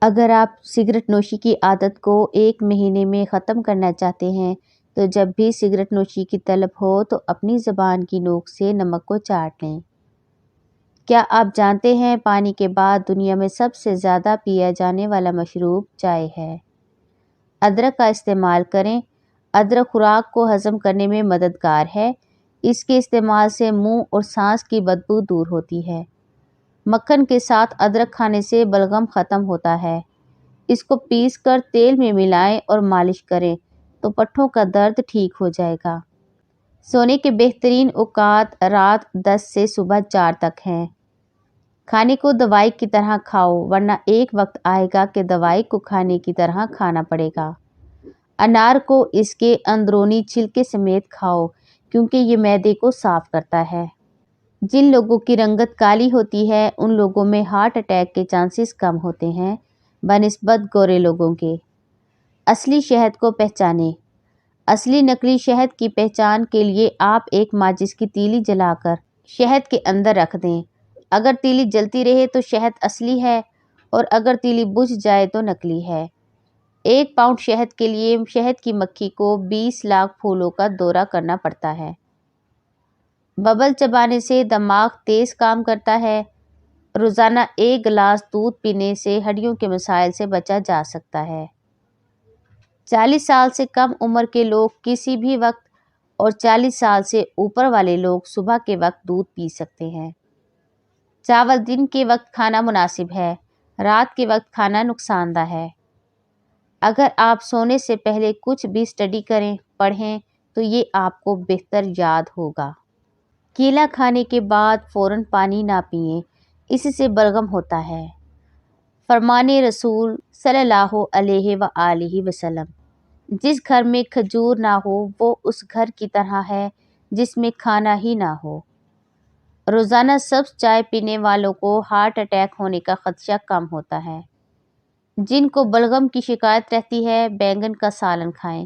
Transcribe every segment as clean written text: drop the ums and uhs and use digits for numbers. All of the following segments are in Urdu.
اگر آپ سگریٹ نوشی کی عادت کو 1 مہینے میں ختم کرنا چاہتے ہیں تو جب بھی سگریٹ نوشی کی طلب ہو تو اپنی زبان کی نوک سے نمک کو چاٹ لیں۔ کیا آپ جانتے ہیں پانی کے بعد دنیا میں سب سے زیادہ پیا جانے والا مشروب چائے ہے؟ ادرک کا استعمال کریں۔ ادرک خوراک کو ہضم کرنے میں مددگار ہے۔ اس کے استعمال سے منہ اور سانس کی بدبو دور ہوتی ہے۔ مکھن کے ساتھ ادرک کھانے سے بلغم ختم ہوتا ہے۔ اس کو پیس کر تیل میں ملائیں اور مالش کریں تو پٹھوں کا درد ٹھیک ہو جائے گا۔ سونے کے بہترین اوقات رات 10 سے صبح 4 تک ہیں۔ کھانے کو دوائی کی طرح کھاؤ ورنہ ایک وقت آئے گا کہ دوائی کو کھانے کی طرح کھانا پڑے گا۔ انار کو اس کے اندرونی چھلکے سمیت کھاؤ کیونکہ یہ معدے کو صاف کرتا ہے۔ جن لوگوں کی رنگت کالی ہوتی ہے ان لوگوں میں ہارٹ اٹیک کے چانسز کم ہوتے ہیں بنسبت گورے لوگوں کے۔ اصلی شہد کو پہچانیں۔ اصلی نکلی شہد کی پہچان کے لیے آپ ایک ماچس کی تیلی جلا کر شہد کے اندر رکھ دیں۔ اگر تیلی جلتی رہے تو شہد اصلی ہے اور اگر تیلی بجھ جائے تو نکلی ہے۔ 1 پاؤنڈ شہد کے لیے شہد کی مکھی کو 20 لاکھ پھولوں کا دورہ کرنا پڑتا ہے۔ ببل چبانے سے دماغ تیز کام کرتا ہے۔ روزانہ 1 گلاس دودھ پینے سے ہڈیوں کے مسائل سے بچا جا سکتا ہے۔ 40 سال سے کم عمر کے لوگ کسی بھی وقت اور 40 سال سے اوپر والے لوگ صبح کے وقت دودھ پی سکتے ہیں۔ چاول دن کے وقت کھانا مناسب ہے، رات کے وقت کھانا نقصان دہ ہے۔ اگر آپ سونے سے پہلے کچھ بھی اسٹڈی کریں، پڑھیں تو یہ آپ کو بہتر یاد ہوگا۔ کیلا کھانے کے بعد فوراً پانی نہ پئیں، اس سے بلغم ہوتا ہے۔ فرمان رسول صلی اللہ علیہ وآلہ وسلم: جس گھر میں کھجور نہ ہو وہ اس گھر کی طرح ہے جس میں کھانا ہی نہ ہو۔ روزانہ سبز چائے پینے والوں کو ہارٹ اٹیک ہونے کا خدشہ کم ہوتا ہے۔ جن کو بلغم کی شکایت رہتی ہے بینگن کا سالن کھائیں۔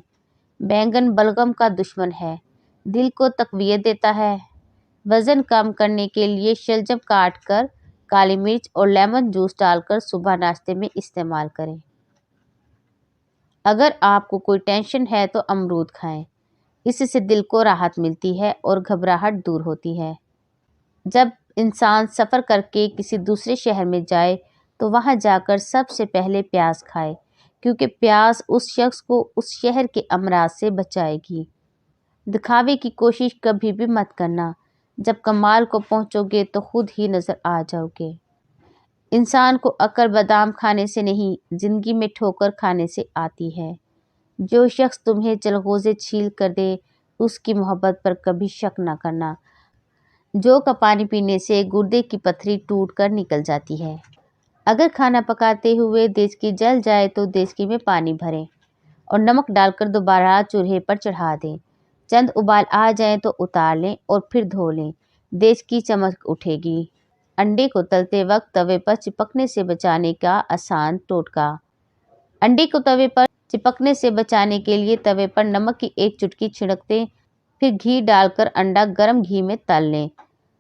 بینگن بلغم کا دشمن ہے، دل کو تقویت دیتا ہے۔ وزن کم کرنے کے لیے شلجم کاٹ کر کالی مرچ اور لیمن جوس ڈال کر صبح ناشتے میں استعمال کریں۔ اگر آپ کو کوئی ٹینشن ہے تو امرود کھائیں، اس سے دل کو راحت ملتی ہے اور گھبراہٹ دور ہوتی ہے۔ جب انسان سفر کر کے کسی دوسرے شہر میں جائے تو وہاں جا کر سب سے پہلے پیاز کھائے کیونکہ پیاز اس شخص کو اس شہر کے امراض سے بچائے گی۔ دکھاوے کی کوشش کبھی بھی مت کرنا، جب کمال کو پہنچو گے تو خود ہی نظر آ جاؤ گے۔ انسان کو عقل بادام کھانے سے نہیں، زندگی میں ٹھوکر کھانے سے آتی ہے۔ جو شخص تمہیں چلغوزے چھیل کر دے اس کی محبت پر کبھی شک نہ کرنا۔ جو کا پانی پینے سے گردے کی پتھری ٹوٹ کر نکل جاتی ہے۔ اگر کھانا پکاتے ہوئے دیچکی جل جائے تو دیچکی میں پانی بھریں اور نمک ڈال کر دوبارہ چولہے پر چڑھا دیں۔ چند ابال آ جائیں تو اتار لیں اور پھر دھو لیں، دیچکی چمک اٹھے گی۔ انڈے کو تلتے وقت توے پر چپکنے سے بچانے کا آسان ٹوٹکا۔ انڈے کو توے پر چپکنے سے بچانے کے لیے توے پر نمک کی 1 چٹکی چھڑک دیں، پھر گھی ڈال کر انڈا گرم گھی میں تل لیں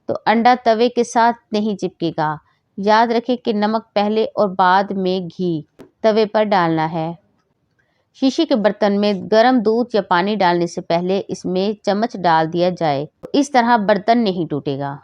تو انڈا توے کے ساتھ نہیں چپکے گا۔ یاد رکھیں کہ نمک پہلے اور بعد میں گھی توے پر ڈالنا ہے۔ شیشے کے برتن میں گرم دودھ یا پانی ڈالنے سے پہلے اس میں چمچ ڈال دیا جائے، اس طرح برتن نہیں ٹوٹے گا۔